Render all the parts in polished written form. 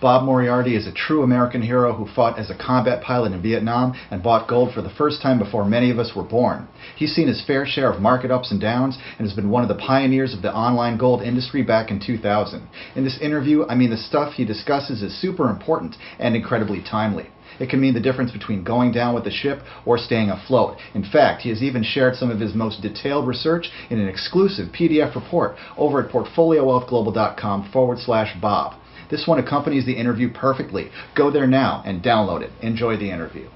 Bob Moriarty is a true American hero who fought as a combat pilot in Vietnam and bought gold for the first time before many of us were born. He's seen his fair share of market ups and downs and has been one of the pioneers of the online gold industry back in 2000. In this interview, the stuff he discusses is super important and incredibly timely. It can mean the difference between going down with the ship or staying afloat. In fact, he has even shared some of his most detailed research in an exclusive PDF report over at portfoliowealthglobal.com/Bob. This one accompanies the interview perfectly. Go there now and download it. Enjoy the interview.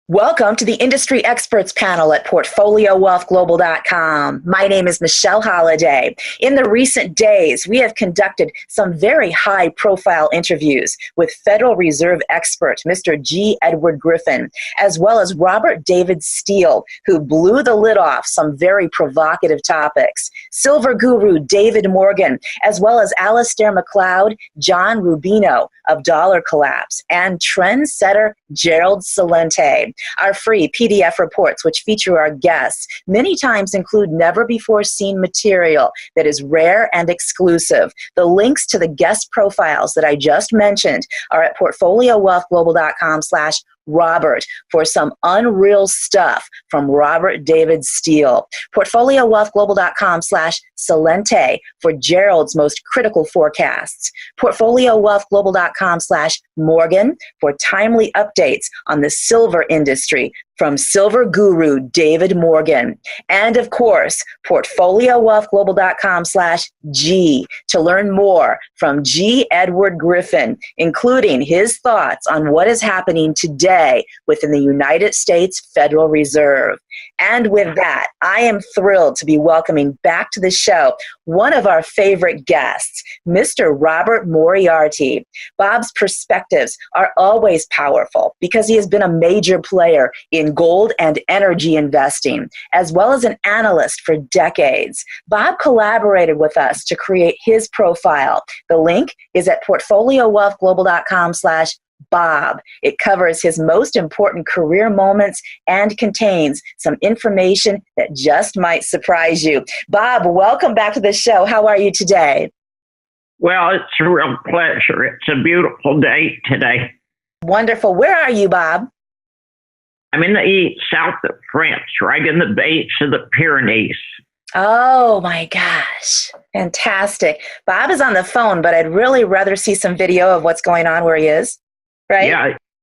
Welcome to the Industry Experts panel at PortfolioWealthGlobal.com. My name is Michelle Holliday. In the recent days, we have conducted some very high-profile interviews with Federal Reserve expert Mr. G. Edward Griffin, as well as Robert David Steele, who blew the lid off some very provocative topics, silver guru David Morgan, as well as Alistair McLeod, John Rubino of Dollar Collapse, and trendsetter Gerald Celente. Our free PDF reports, which feature our guests, many times include never-before-seen material that is rare and exclusive. The links to the guest profiles that I just mentioned are at portfoliowealthglobal.com/Robert for some unreal stuff from Robert David Steele. portfoliowealthglobal.com/Celente for Gerald's most critical forecasts. portfoliowealthglobal.com/Morgan for timely updates on the silver industry from silver guru David Morgan. And of course, portfoliowealthglobal.com/G to learn more from G. Edward Griffin, including his thoughts on what is happening today within the United States Federal Reserve. And with that, I am thrilled to be welcoming back to the show one of our favorite guests, Mr. Robert Moriarty. Bob's perspectives are always powerful because he has been a major player in gold and energy investing, as well as an analyst for decades. Bob collaborated with us to create his profile. The link is at portfoliowealthglobal.com/Bob. It covers his most important career moments and contains some information that just might surprise you. Bob, welcome back to the show. How are you today? Well, it's a real pleasure. It's a beautiful day today. Wonderful. Where are you, Bob? I'm in the south of France, right in the base of the Pyrenees. Oh my gosh. Fantastic. Bob is on the phone, but I'd really rather see some video of what's going on where he is. Right?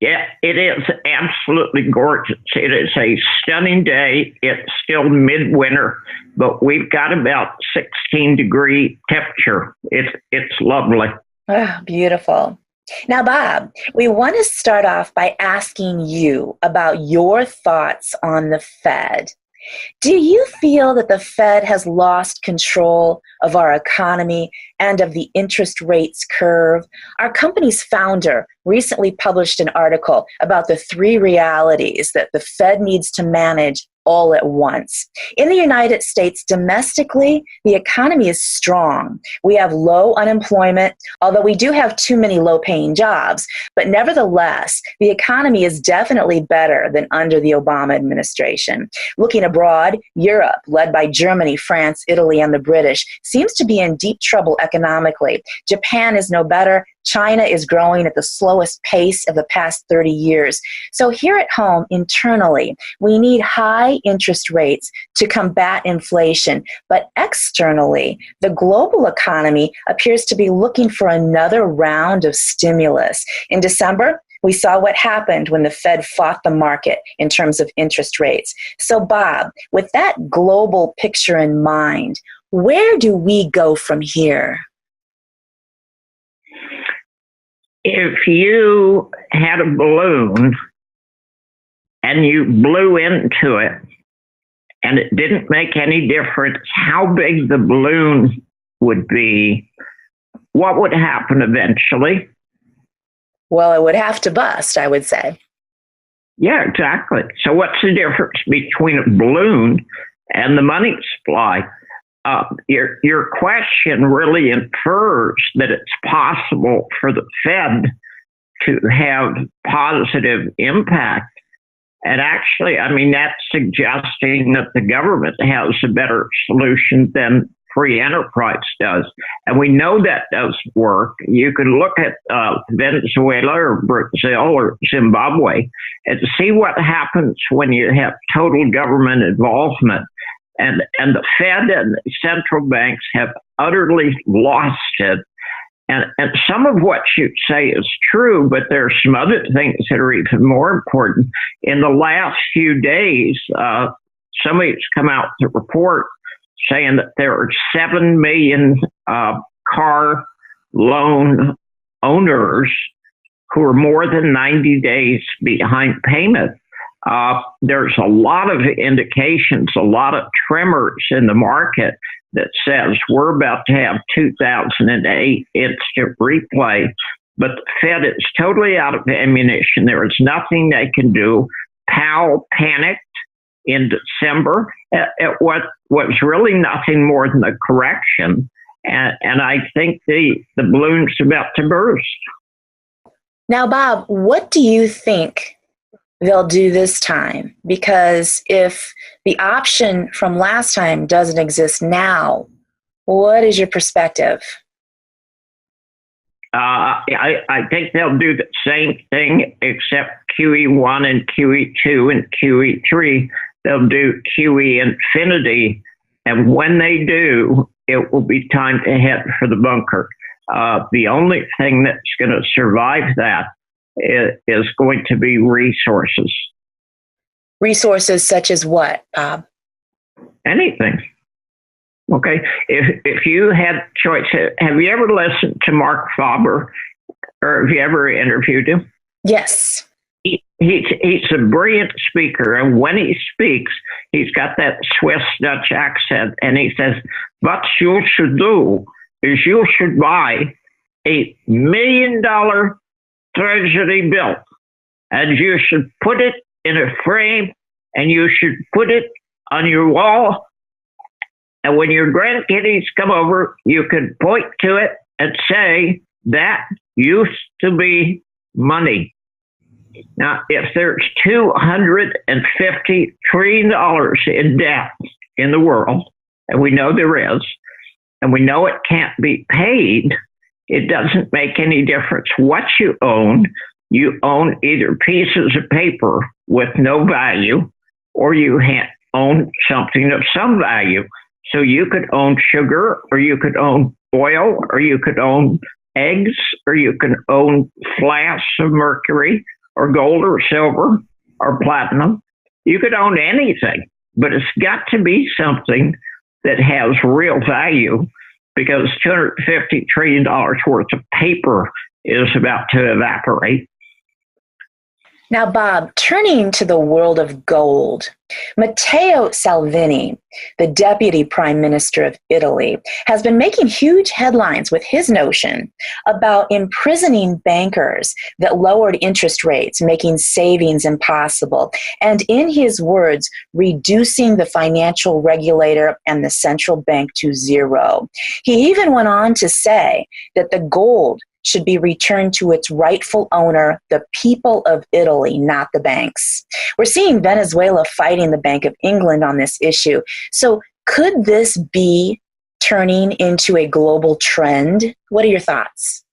Yeah, it is absolutely gorgeous. It is a stunning day. It's still midwinter, but we've got about 16-degree temperature. It's lovely. Oh, beautiful. Now, Bob, we want to start off by asking you about your thoughts on the Fed. Do you feel that the Fed has lost control of our economy and of the interest rates curve? Our company's founder recently published an article about the three realities that the Fed needs to manage all at once. In the United States, domestically, the economy is strong. We have low unemployment, although we do have too many low-paying jobs. But nevertheless, the economy is definitely better than under the Obama administration. Looking abroad, Europe, led by Germany, France, Italy, and the British, seems to be in deep trouble economically. Japan is no better. China is growing at the slowest pace of the past 30 years. So here at home, internally, we need high interest rates to combat inflation. But externally, the global economy appears to be looking for another round of stimulus. In December, we saw what happened when the Fed fought the market in terms of interest rates. So Bob, with that global picture in mind, where do we go from here? If you had a balloon and you blew into it and it didn't make any difference how big the balloon would be, what would happen eventually? Well, it would have to bust, I would say. Yeah, exactly. So what's the difference between a balloon and the money supply? Your question really infers that it's possible for the Fed to have positive impact. And actually, that's suggesting that the government has a better solution than free enterprise does. And we know that does work. You can look at Venezuela or Brazil or Zimbabwe and see what happens when you have total government involvement. And the Fed and the central banks have utterly lost it. And some of what you say is true, but there are some other things that are even more important. In the last few days, somebody's come out with a report saying that there are 7 million car loan owners who are more than 90 days behind payment. There's a lot of indications, a lot of tremors in the market that says we're about to have 2008 instant replay, but the Fed is totally out of ammunition. There is nothing they can do. Powell panicked in December at what was really nothing more than a correction, and I think the balloon's about to burst. Now, Bob, what do you think they'll do this time? Because if the option from last time doesn't exist now, what is your perspective? I think they'll do the same thing, except QE1 and QE2 and QE3. They'll do QE infinity. And when they do, it will be time to head for the bunker. The only thing that's going to survive that is going to be resources. Resources such as what, Bob? Anything. Okay. If you had choice, have you ever listened to Mark Faber, or have you ever interviewed him? Yes. He's a brilliant speaker, and when he speaks, he's got that Swiss Dutch accent, and he says, what you should do is you should buy $1 million treasury bill, and you should put it in a frame, and you should put it on your wall, and when your grandkiddies come over, you can point to it and say, that used to be money. Now, if there's $250 trillion in debt in the world, and we know there is, and we know it can't be paid, it doesn't make any difference what you own. You own either pieces of paper with no value, or you own something of some value. So you could own sugar, or you could own oil, or you could own eggs, or you can own flasks of mercury, or gold, or silver, or platinum. You could own anything, but it's got to be something that has real value, because $250 trillion worth of paper is about to evaporate. Now, Bob, turning to the world of gold, Matteo Salvini, the Deputy Prime Minister of Italy, has been making huge headlines with his notion about imprisoning bankers that lowered interest rates, making savings impossible, and, in his words, reducing the financial regulator and the central bank to zero. He even went on to say that the gold should be returned to its rightful owner, the people of Italy, not the banks. We're seeing Venezuela fighting the Bank of England on this issue. So could this be turning into a global trend? What are your thoughts?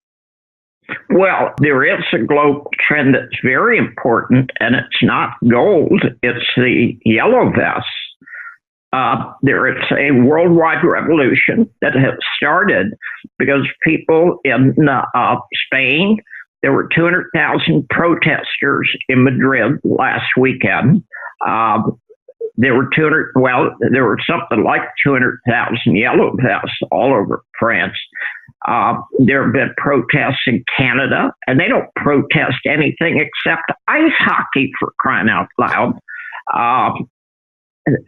Well, there is a global trend that's very important, and it's not gold, it's the yellow vests. There is a worldwide revolution that has started because people in Spain, there were 200,000 protesters in Madrid last weekend. There were something like 200,000 yellow vests all over France. There have been protests in Canada, and they don't protest anything except ice hockey, for crying out loud.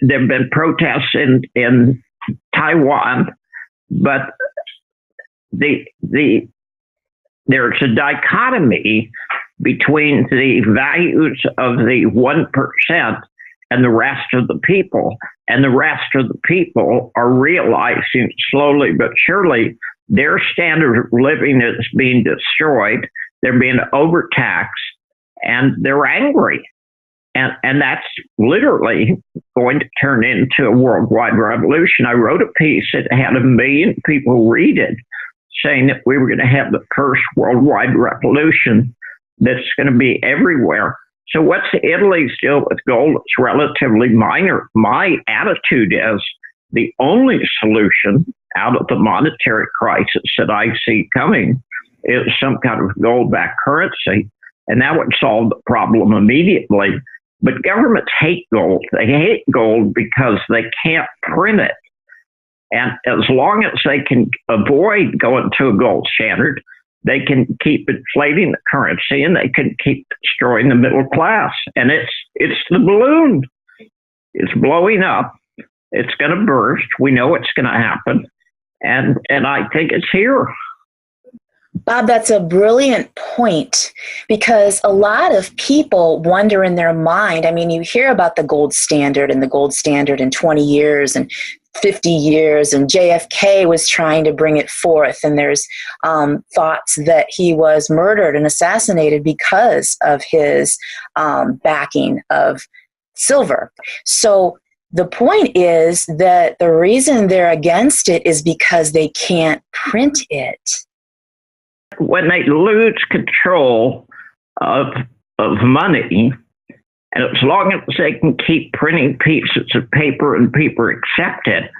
There have been protests in Taiwan, but there's a dichotomy between the values of the 1% and the rest of the people. And the rest of the people are realizing slowly but surely their standard of living is being destroyed. They're being overtaxed, and they're angry. And that's literally going to turn into a worldwide revolution. I wrote a piece that had 1 million people read it, saying that we were going to have the first worldwide revolution that's going to be everywhere. So what's Italy's deal with gold? It's relatively minor. My attitude is the only solution out of the monetary crisis that I see coming is some kind of gold-backed currency, and that would solve the problem immediately. But governments hate gold. They hate gold because they can't print it. And as long as they can avoid going to a gold standard, they can keep inflating the currency and they can keep destroying the middle class. And it's the balloon. It's blowing up. It's going to burst. We know it's going to happen. And I think it's here. Bob, that's a brilliant point, because a lot of people wonder in their mind. I mean, you hear about the gold standard and the gold standard in 20 years and 50 years, and JFK was trying to bring it forth, and there's thoughts that he was murdered and assassinated because of his backing of silver. So the point is that the reason they're against it is because they can't print it. When they lose control of money, and as long as they can keep printing pieces of paper and people accept it,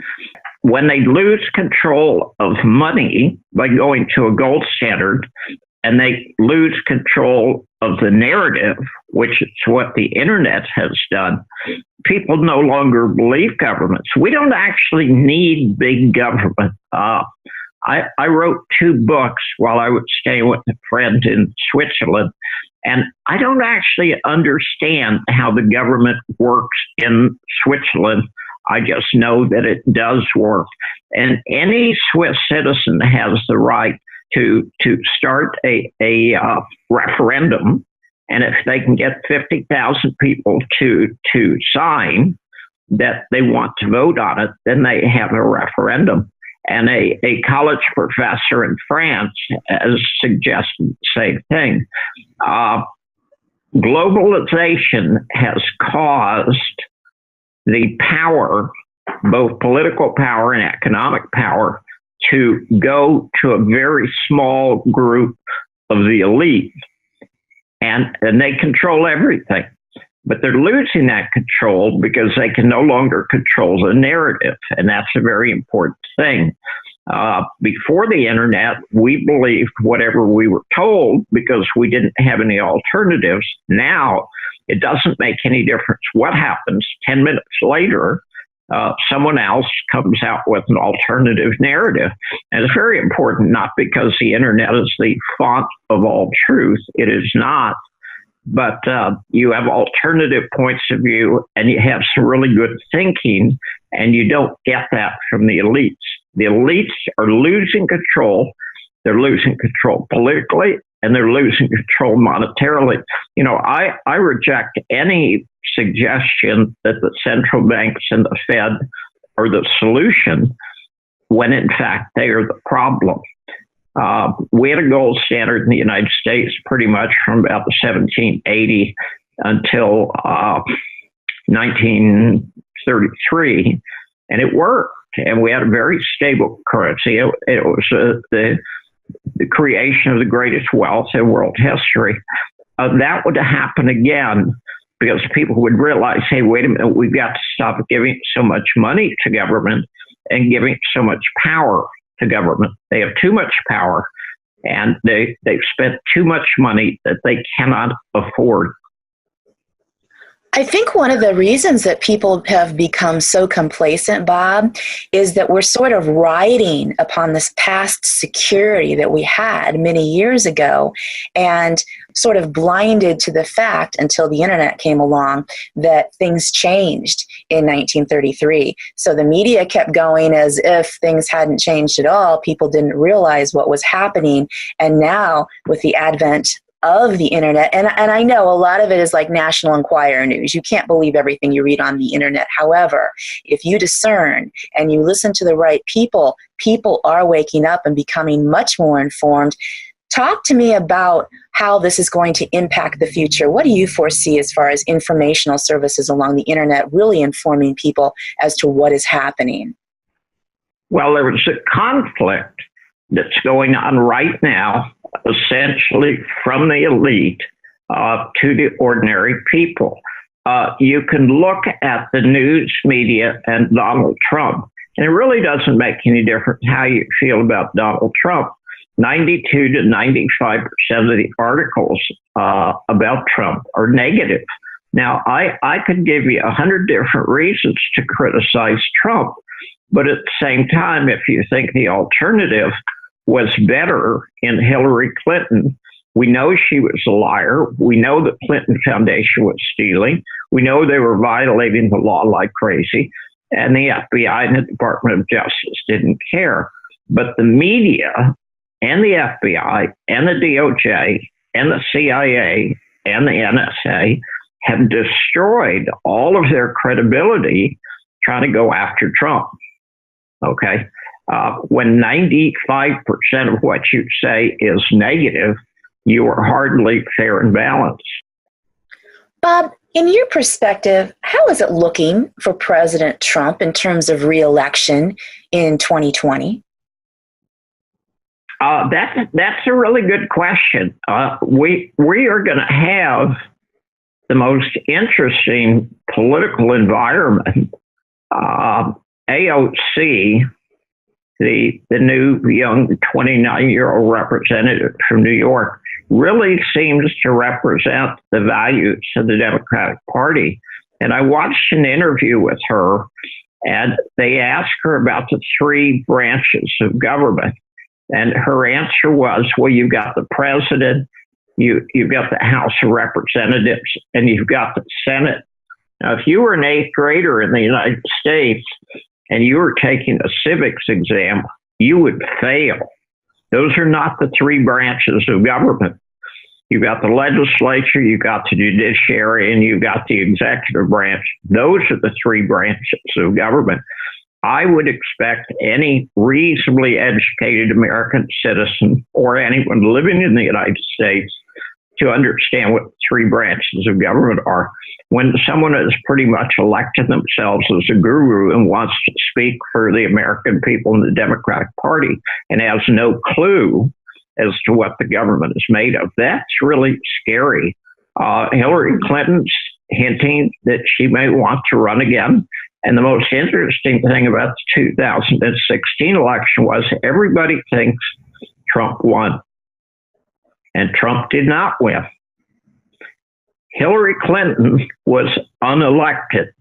when they lose control of money by going to a gold standard, and they lose control of the narrative, which is what the internet has done, people no longer believe governments. We don't actually need big government. I wrote 2 books while I was staying with a friend in Switzerland, and I don't actually understand how the government works in Switzerland. I just know that it does work. And any Swiss citizen has the right to start a referendum, and if they can get 50,000 people to sign that they want to vote on it, then they have a referendum. And a college professor in France has suggested the same thing. Globalization has caused the power, both political power and economic power, to go to a very small group of the elite. And they control everything. But they're losing that control because they can no longer control the narrative. And that's a very important thing. Before the internet, we believed whatever we were told because we didn't have any alternatives. Now, it doesn't make any difference what happens. 10 minutes later, someone else comes out with an alternative narrative. And it's very important, not because the internet is the font of all truth. It is not. But you have alternative points of view, and you have some really good thinking, and you don't get that from the elites. The elites are losing control. They're losing control politically, and they're losing control monetarily. You know, I reject any suggestion that the central banks and the Fed are the solution, when in fact they are the problem. We had a gold standard in the United States pretty much from about 1780 until 1933, and it worked. And we had a very stable currency. It was the creation of the greatest wealth in world history. That would happen again because people would realize, hey, wait a minute, we've got to stop giving so much money to government and giving so much power to government. They have too much power, and they've spent too much money that they cannot afford. I think one of the reasons that people have become so complacent, Bob, is that we're sort of riding upon this past security that we had many years ago, and sort of blinded to the fact until the internet came along that things changed in 1933. So the media kept going as if things hadn't changed at all. People didn't realize what was happening. And now with the advent of the internet, and I know a lot of it is like National Enquirer news. You can't believe everything you read on the internet. However, if you discern and you listen to the right people, people are waking up and becoming much more informed. Talk to me about how this is going to impact the future. What do you foresee as far as informational services along the internet really informing people as to what is happening? Well, there's a conflict that's going on right now, essentially from the elite to the ordinary people. You can look at the news media and Donald Trump, and it really doesn't make any difference how you feel about Donald Trump. 92 to 95% of the articles about Trump are negative. Now, I could give you 100 different reasons to criticize Trump, but at the same time, if you think the alternative was better in Hillary Clinton, we know she was a liar. We know the Clinton Foundation was stealing. We know they were violating the law like crazy, and the FBI and the Department of Justice didn't care. But the media and the FBI and the DOJ and the CIA and the NSA have destroyed all of their credibility trying to go after Trump. Okay? When 95% of what you say is negative, you are hardly fair and balanced. Bob, in your perspective, how is it looking for President Trump in terms of re-election in 2020? That's a really good question. We are going to have the most interesting political environment. AOC, the new young 29-year-old representative from New York, really seems to represent the values of the Democratic Party. And I watched an interview with her, and they asked her about the three branches of government. And her answer was, well, you've got the president, you've got the House of Representatives, and you've got the Senate. Now, if you were an eighth grader in the United States and you were taking a civics exam, you would fail. Those are not the three branches of government. You've got the legislature, you've got the judiciary, and you've got the executive branch. Those are the three branches of government. I would expect any reasonably educated American citizen or anyone living in the United States to understand what the three branches of government are. When someone has pretty much elected themselves as a guru and wants to speak for the American people in the Democratic Party and has no clue as to what the government is made of, that's really scary. Hillary Clinton's hinting that she may want to run again. And the most interesting thing about the 2016 election was everybody thinks Trump won. And Trump did not win. Hillary Clinton was unelected.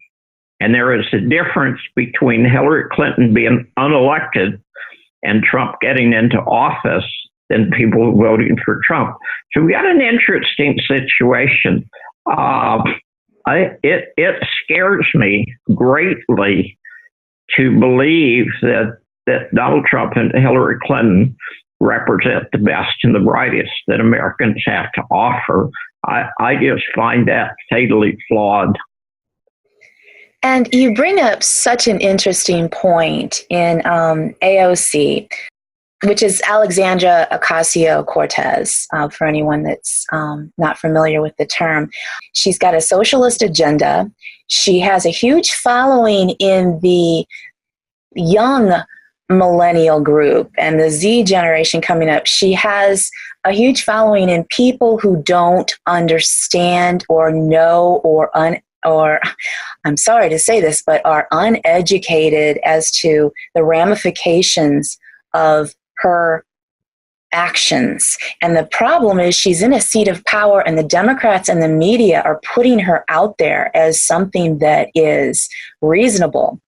And there is a difference between Hillary Clinton being unelected and Trump getting into office than people voting for Trump. So we got an interesting situation. It scares me greatly to believe that Donald Trump and Hillary Clinton represent the best and the brightest that Americans have to offer. I just find that fatally flawed. And you bring up such an interesting point in AOC, which is Alexandria Ocasio-Cortez, for anyone that's not familiar with the term. She's got a socialist agenda. She has a huge following in the young millennial group and the Z generation coming up. She has a huge following in people who don't understand or know or I'm sorry to say this, but are uneducated as to the ramifications of her actions. And the problem is she's in a seat of power, and the Democrats and the media are putting her out there as something that is reasonable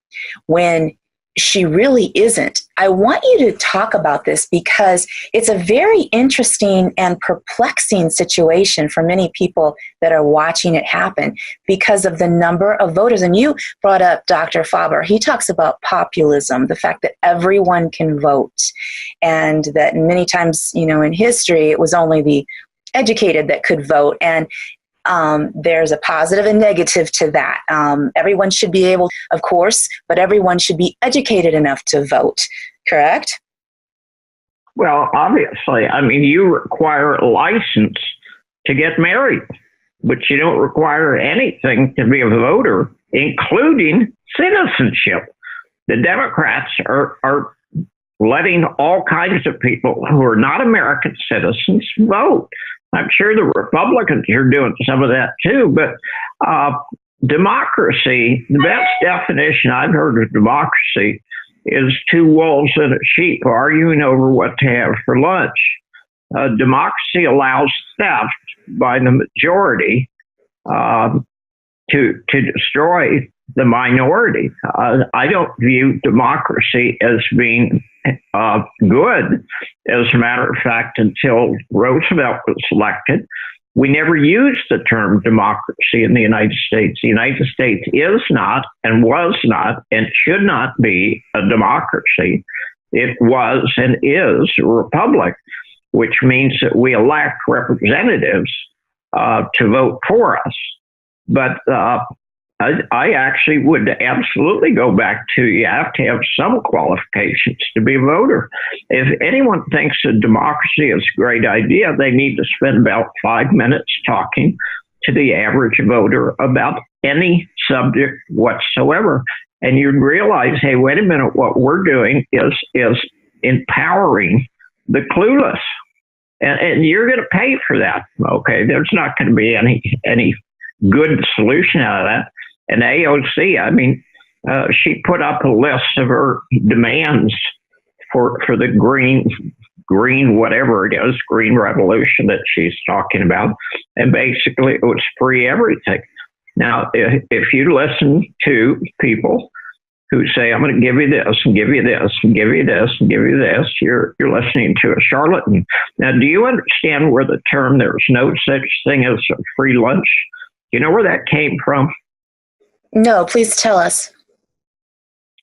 when she really isn't. I want you to talk about this because it's a very interesting and perplexing situation for many people that are watching it happen because of the number of voters. And you brought up Dr. Faber. He talks about populism, the fact that everyone can vote, and that many times, in history, it was only the educated that could vote. And there's a positive and negative to that. Everyone should be able, of course, but everyone should be educated enough to vote, correct? Well, obviously, I mean, you require a license to get married, but you don't require anything to be a voter, including citizenship. The Democrats are letting all kinds of people who are not American citizens vote. I'm sure the Republicans are doing some of that too, but democracy, the best definition I've heard of democracy is two wolves and a sheep arguing over what to have for lunch. Democracy allows theft by the majority to destroy the minority. I don't view democracy as being good. As a matter of fact, until Roosevelt was elected, we never used the term democracy in the United States. The United States is not and was not and should not be a democracy. It was and is a republic, which means that we elect representatives to vote for us. But I actually would absolutely go back to you have to have some qualifications to be a voter. If anyone thinks a democracy is a great idea, they need to spend about 5 minutes talking to the average voter about any subject whatsoever. And you'd realize, hey, wait a minute, what we're doing is empowering the clueless. And you're going to pay for that. Okay, there's not going to be any good solution out of that. And AOC, I mean, she put up a list of her demands for the green whatever it is, green revolution that she's talking about. And basically it was free everything. Now, if you listen to people who say, I'm going to give you this and give you this and give you this and give you this, you're listening to a charlatan. Now, do you understand where the term there's no such thing as a free lunch? Do you know where that came from? No, please tell us.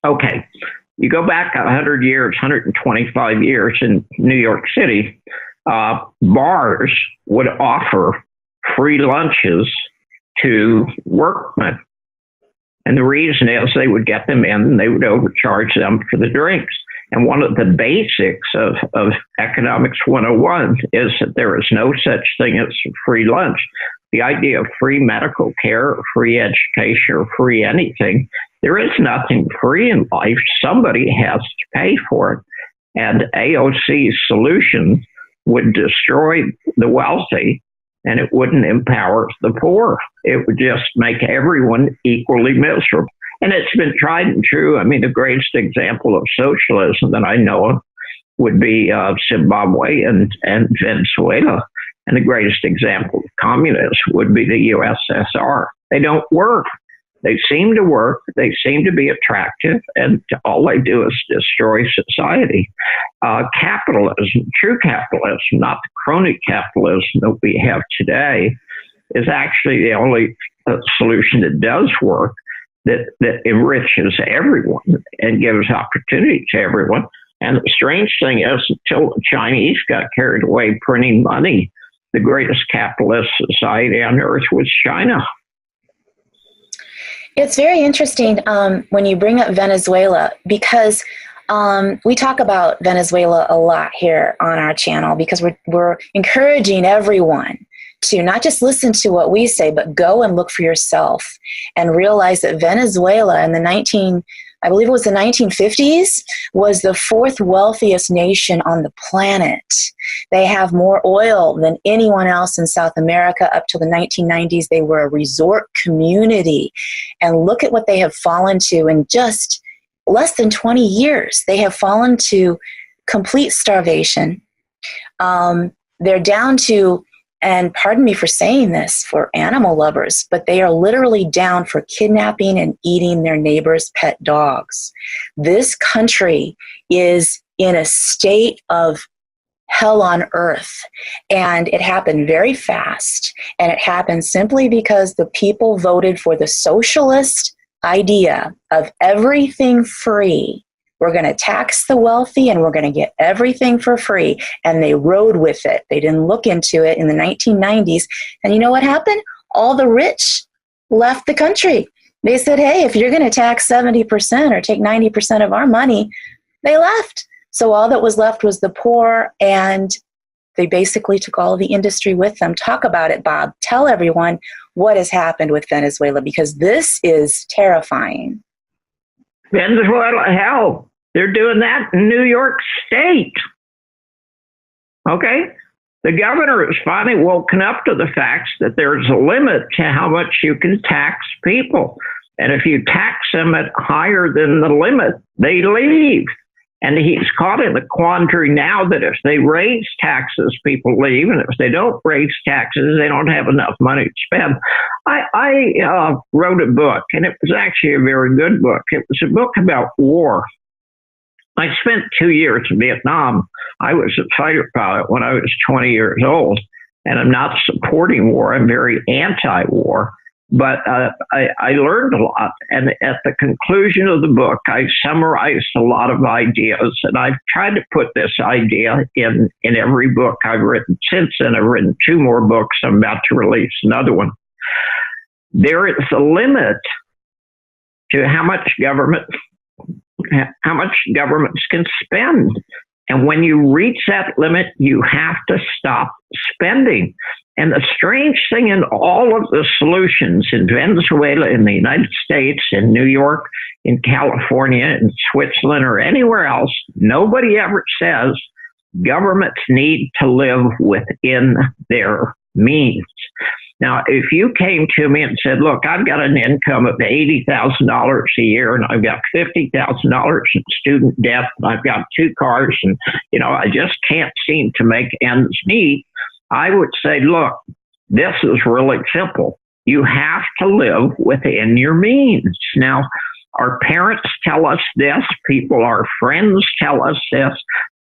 Okay. You go back 100 years, 125 years in New York City, bars would offer free lunches to workmen. And the reason is they would get them in and they would overcharge them for the drinks. And one of the basics of Economics 101 is that there is no such thing as free lunch. The idea of free medical care, or free education, or free anything, there is nothing free in life. Somebody has to pay for it. And AOC's solution would destroy the wealthy, and it wouldn't empower the poor. It would just make everyone equally miserable. And it's been tried and true. I mean, the greatest example of socialism that I know of would be Zimbabwe and Venezuela. And the greatest example of communism would be the USSR. They don't work. They seem to work. They seem to be attractive. And all they do is destroy society. Capitalism, true capitalism, not the crony capitalism that we have today, is actually the only solution that does work, that enriches everyone and gives opportunity to everyone. And the strange thing is, until the Chinese got carried away printing money, the greatest capitalist society on earth was China. It's very interesting when you bring up Venezuela, because we talk about Venezuela a lot here on our channel, because we're encouraging everyone to not just listen to what we say, but go and look for yourself and realize that Venezuela in the I believe it was the 1950s, was the fourth wealthiest nation on the planet. They have more oil than anyone else in South America. Up to the 1990s, they were a resort community. And look at what they have fallen to in just less than 20 years. They have fallen to complete starvation. They're down to, and pardon me for saying this for animal lovers, but they are literally down for kidnapping and eating their neighbors' pet dogs. This country is in a state of hell on earth, and it happened very fast, and it happened simply because the people voted for the socialist idea of everything free. We're going to tax the wealthy and we're going to get everything for free. And they rode with it. They didn't look into it in the 1990s. And you know what happened? All the rich left the country. They said, hey, if you're going to tax 70% or take 90% of our money, they left. So all that was left was the poor, and they basically took all of the industry with them. Talk about it, Bob. Tell everyone what has happened with Venezuela, because this is terrifying. Venezuela, hell, they're doing that in New York State. Okay? The governor has finally woken up to the facts that there's a limit to how much you can tax people. And if you tax them at higher than the limit, they leave. And he's caught in a quandary now that if they raise taxes, people leave. And if they don't raise taxes, they don't have enough money to spend. I wrote a book, and it was actually a very good book. It was a book about war. I spent 2 years in Vietnam. I was a fighter pilot when I was 20 years old, and I'm not supporting war. I'm very anti-war. But I learned a lot. And at the conclusion of the book, I summarized a lot of ideas. And I've tried to put this idea in every book I've written since then. I've written 2 more books. I'm about to release another one. There is a limit to how much governments can spend. And when you reach that limit, you have to stop spending. And the strange thing in all of the solutions in Venezuela, in the United States, in New York, in California, in Switzerland, or anywhere else, nobody ever says governments need to live within their means. Now, if you came to me and said, look, I've got an income of $80,000 a year, and I've got $50,000 in student debt, and I've got 2 cars, and, I just can't seem to make ends meet, I would say, look, this is really simple. You have to live within your means. Now, our parents tell us this, our friends tell us this,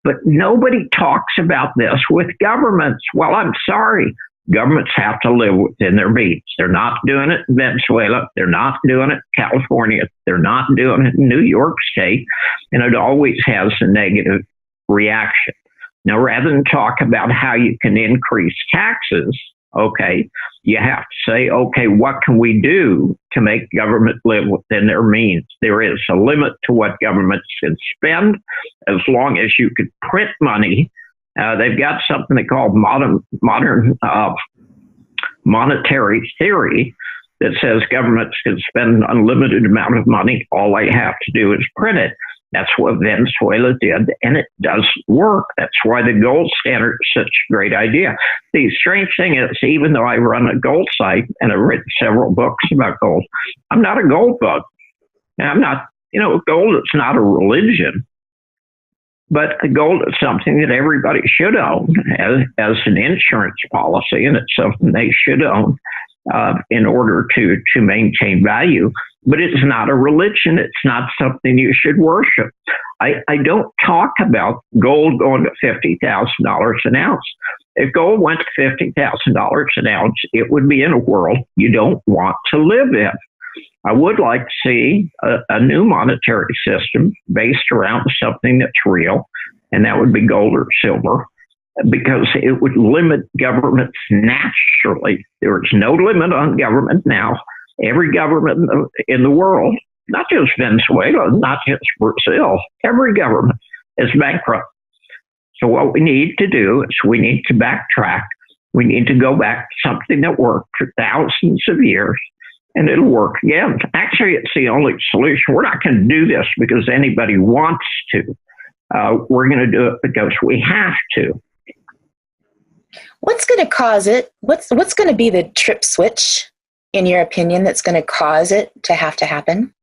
but nobody talks about this with governments. Well, I'm sorry. Governments have to live within their means. They're not doing it in Venezuela. They're not doing it in California. They're not doing it in New York State. And it always has a negative reaction. Now, rather than talk about how you can increase taxes, okay, you have to say, okay, what can we do to make government live within their means? There is a limit to what governments can spend as long as you could print money. They've got something they call modern monetary theory that says governments can spend an unlimited amount of money. All they have to do is print it. That's what Venezuela did, and it does work. That's why the gold standard is such a great idea. The strange thing is, even though I run a gold site and I've written several books about gold, I'm not a gold bug. I'm not, gold is not a religion. But gold is something that everybody should own as an insurance policy, and it's something they should own in order to maintain value. But it's not a religion. It's not something you should worship. I don't talk about gold going to $50,000 an ounce. If gold went to $50,000 an ounce, it would be in a world you don't want to live in. I would like to see a new monetary system based around something that's real, and that would be gold or silver, because it would limit governments naturally. There is no limit on government now. Every government in the world, not just Venezuela, not just Brazil, every government is bankrupt. So what we need to do is we need to backtrack. We need to go back to something that worked for thousands of years, and it'll work again. Actually, it's the only solution. We're not going to do this because anybody wants to. We're going to do it because we have to. What's going to cause it? What's going to be the trip switch, in your opinion, that's going to cause it to have to happen?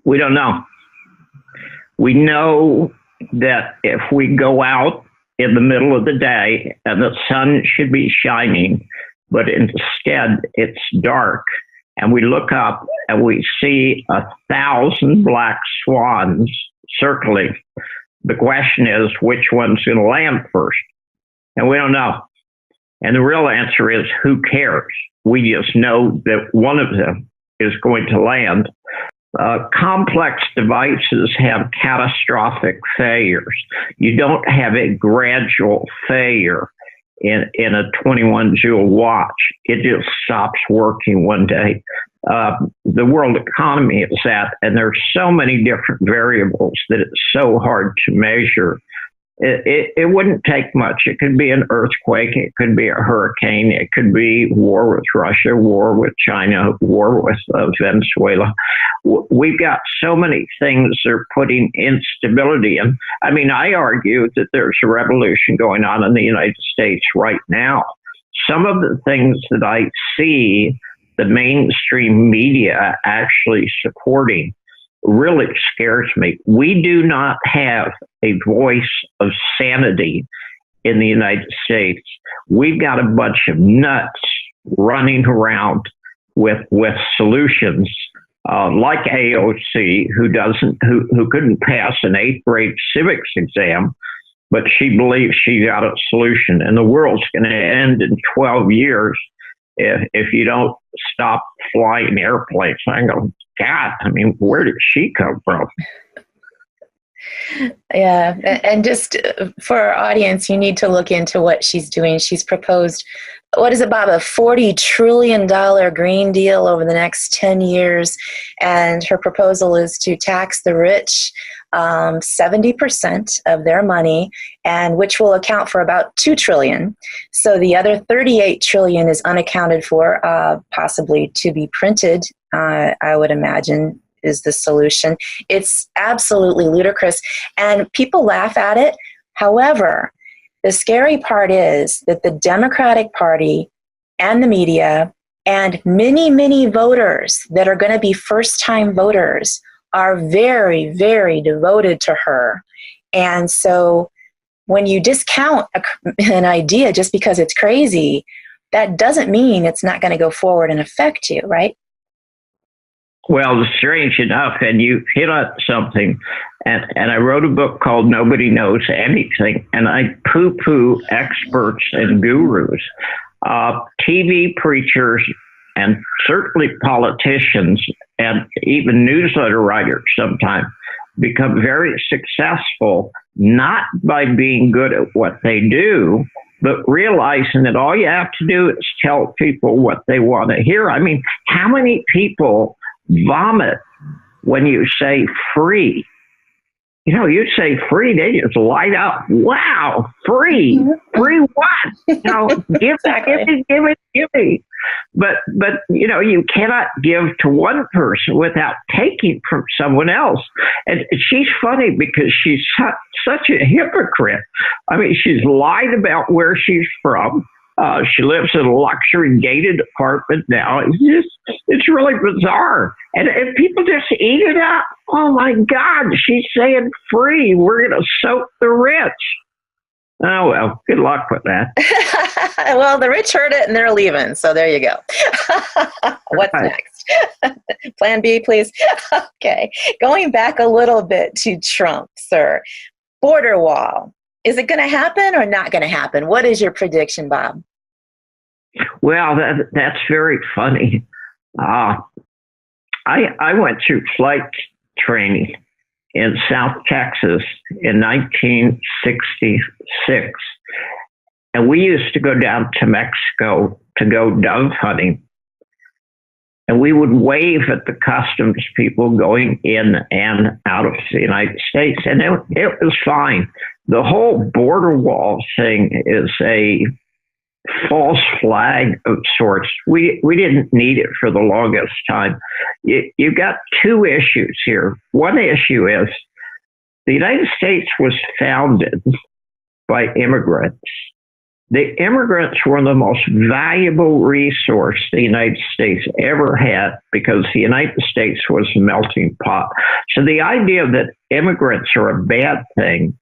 We don't know. We know that if we go out in the middle of the day and the sun should be shining, but instead it's dark, and we look up and we see 1,000 black swans circling, the question is, which one's going to land first? And we don't know. And the real answer is, who cares? We just know that one of them is going to land. Complex devices have catastrophic failures. You don't have a gradual failure in a 21 joule watch. It just stops working one day. the world economy is at, and there's so many different variables that it's so hard to measure. It wouldn't take much. It could be an earthquake. It could be a hurricane. It could be war with Russia, war with China, war with Venezuela. We've got so many things that are putting instability in. I mean, I argue that there's a revolution going on in the United States right now. Some of the things that I see the mainstream media actually supporting really scares me. We do not have a voice of sanity in the United States. We've got a bunch of nuts running around with solutions like AOC, who couldn't pass an 8th grade civics exam, but she believes she got a solution, and the world's going to end in 12 years if you don't stop flying airplanes. I go, God, I mean, where did she come from? Yeah, and just for our audience, you need to look into what she's doing. She's proposed, what is it, Bob, a $40 trillion Green Deal over the next 10 years, and her proposal is to tax the rich 70% of their money, and which will account for about $2 trillion. So the other $38 trillion is unaccounted for, possibly to be printed, I would imagine, is the solution. It's absolutely ludicrous, and people laugh at it. However, the scary part is that the Democratic Party and the media and many, many voters that are going to be first-time voters are very, very devoted to her. And so when you discount an idea just because it's crazy, that doesn't mean it's not going to go forward and affect you, right? Well, strange enough, and you hit on something, and I wrote a book called Nobody Knows Anything, and I poo-poo experts and gurus, TV preachers, and certainly politicians, and even newsletter writers sometimes become very successful, not by being good at what they do, but realizing that all you have to do is tell people what they want to hear. I mean, how many people vomit when you say free? You know, you say free, they just light up. Wow, free. Free what? You know, give me. But you know, you cannot give to one person without taking from someone else. And she's funny because she's such a hypocrite. I mean, she's lied about where she's from. She lives in a luxury gated apartment now. It's really bizarre. And people just eat it up. Oh my God, she's saying free. We're going to soak the rich. Oh, well, good luck with that. Well, the rich heard it and they're leaving. So there you go. What's next? Plan B, please. Okay. Going back a little bit to Trump, sir. Border wall. Is it going to happen or not going to happen? What is your prediction, Bob? Well, that's very funny. I went through flight training in South Texas in 1966, and we used to go down to Mexico to go dove hunting. And we would wave at the customs people going in and out of the United States, and it was fine. The whole border wall thing is a false flag of sorts. We didn't need it for the longest time. You've got two issues here. One issue is the United States was founded by immigrants. The immigrants were the most valuable resource the United States ever had because the United States was a melting pot. So the idea that immigrants are a bad thing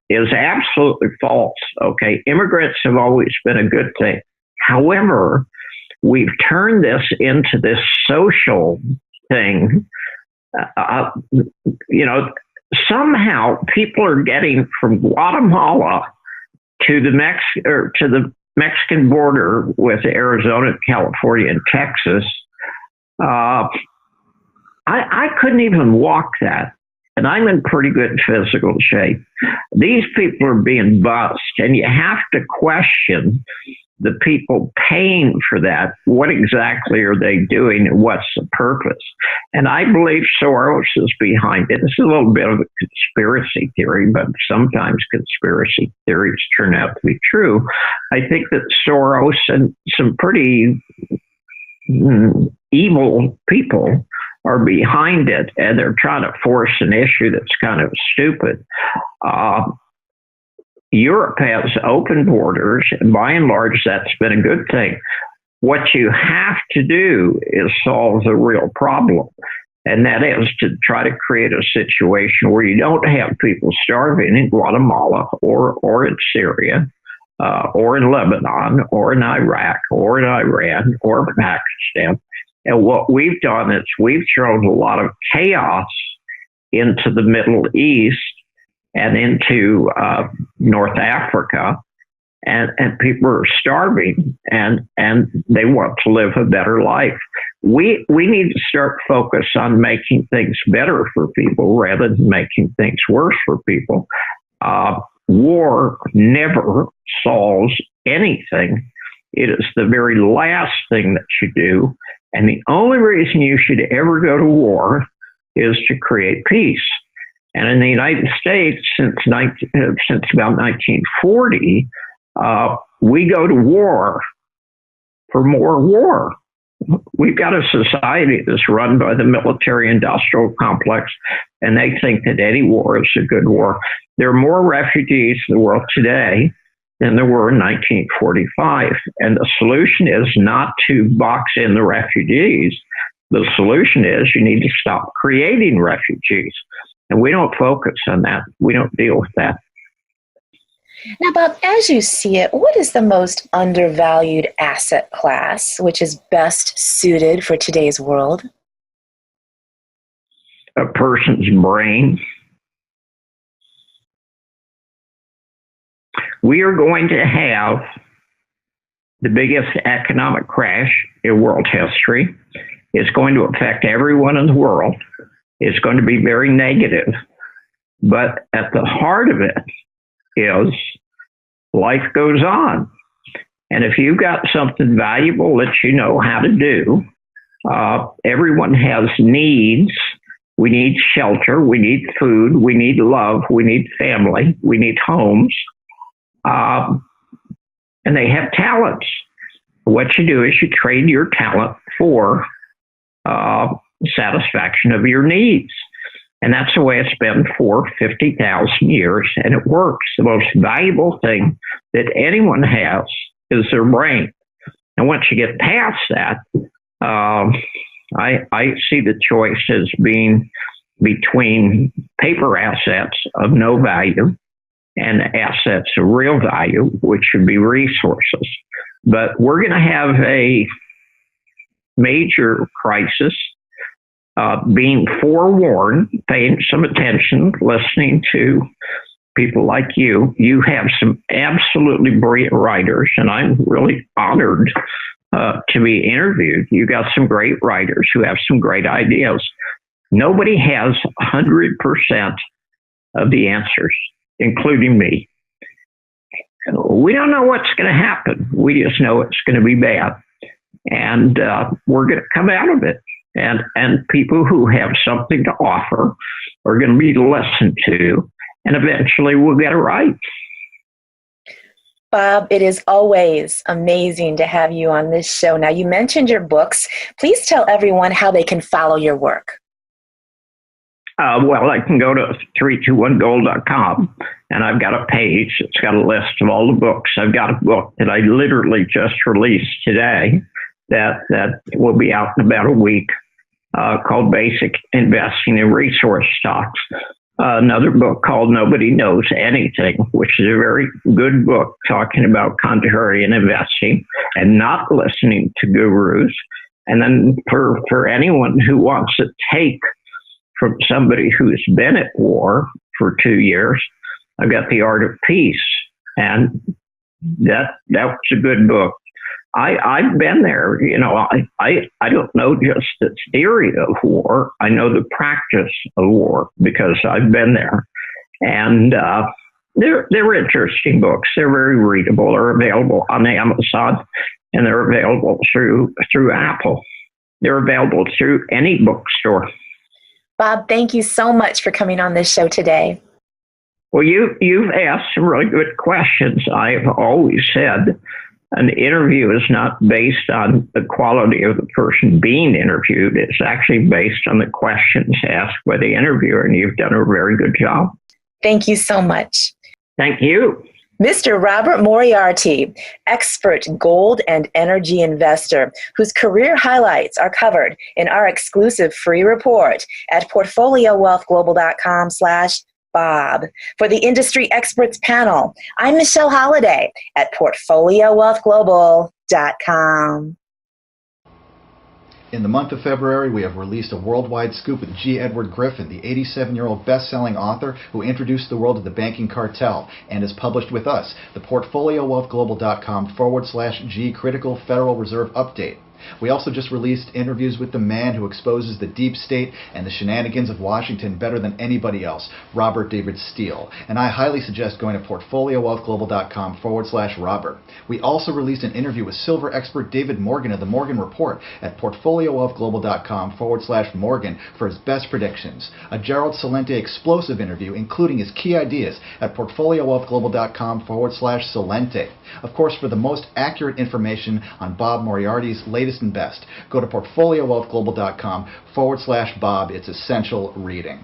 is absolutely false. Okay, immigrants have always been a good thing. However, we've turned this into this social thing. You know, somehow people are getting from Guatemala to the Mexican border with Arizona, California, and Texas. I couldn't even walk that. And I'm in pretty good physical shape. These people are being bussed, and you have to question the people paying for that, what exactly are they doing and what's the purpose? And I believe Soros is behind it. It's a little bit of a conspiracy theory, but sometimes conspiracy theories turn out to be true. I think that Soros and some pretty evil people are behind it, and they're trying to force an issue that's kind of stupid. Europe has open borders, and by and large, that's been a good thing. What you have to do is solve the real problem, and that is to try to create a situation where you don't have people starving in Guatemala or in Syria, or in Lebanon, or in Iraq, or in Iran, or Pakistan. And what we've done is we've thrown a lot of chaos into the Middle East and into North Africa, and people are starving, and they want to live a better life. We need to start focus on making things better for people rather than making things worse for people. War never solves anything. It is the very last thing that you do, and the only reason you should ever go to war is to create peace. And in the United States, since about 1940, we go to war for more war. We've got a society that's run by the military-industrial complex, and they think that any war is a good war. There are more refugees in the world today than there were in 1945, and the solution is not to box in the refugees. The solution is you need to stop creating refugees. And we don't focus on that. We don't deal with that. Now, Bob, as you see it, what is the most undervalued asset class which is best suited for today's world? A person's brain. We are going to have the biggest economic crash in world history. It's going to affect everyone in the world. It's going to be very negative. But at the heart of it is life goes on. And if you've got something valuable that you know how to do, everyone has needs. We need shelter. We need food. We need love. We need family. We need homes. And they have talents. What you do is you trade your talent for satisfaction of your needs. And that's the way it's been for 50,000 years, and it works. The most valuable thing that anyone has is their brain. And once you get past that, I see the choice as being between paper assets of no value and assets of real value, which should be resources. But we're going to have a major crisis. Being forewarned, paying some attention, listening to people like you. You have some absolutely brilliant writers, and I'm really honored to be interviewed. You got some great writers who have some great ideas. Nobody has 100% of the answers, including me. We don't know what's going to happen. We just know it's going to be bad, and we're going to come out of it. And people who have something to offer are going to be listened to, and eventually we'll get it right. Bob, it is always amazing to have you on this show. Now, you mentioned your books. Please tell everyone how they can follow your work. Well, I can go to 321gold.com, and I've got a page that's got a list of all the books. I've got a book that I literally just released today that will be out in about a week, called Basic Investing in Resource Stocks. Another book called Nobody Knows Anything, which is a very good book talking about contrarian investing and not listening to gurus. And then for anyone who wants to take from somebody who's been at war for 2 years, I've got The Art of Peace. And that was a good book. I've been there. You know, I don't know just the theory of war. I know the practice of war because I've been there. And They're interesting books. They're very readable. They're available on Amazon, and they're available through Apple. They're available through any bookstore. Bob, thank you so much for coming on this show today. Well, you've asked some really good questions. I've always said an interview is not based on the quality of the person being interviewed. It's actually based on the questions asked by the interviewer, and you've done a very good job. Thank you so much. Thank you. Mr. Robert Moriarty, expert gold and energy investor, whose career highlights are covered in our exclusive free report at portfoliowealthglobal.com/Bob. For the Industry Experts Panel, I'm Michelle Holliday at portfoliowealthglobal.com. In the month of February, we have released a worldwide scoop with G. Edward Griffin, the 87-year-old best-selling author who introduced the world to the banking cartel and is published with us, the portfoliowealthglobal.com/G Critical Federal Reserve Update. We also just released interviews with the man who exposes the deep state and the shenanigans of Washington better than anybody else, Robert David Steele. And I highly suggest going to portfoliowealthglobal.com/Robert. We also released an interview with silver expert David Morgan of the Morgan Report at portfoliowealthglobal.com/Morgan for his best predictions. A Gerald Celente explosive interview, including his key ideas at portfoliowealthglobal.com/Celente. Of course, for the most accurate information on Bob Moriarty's latest and best, go to portfoliowealthglobal.com/Bob. It's essential reading.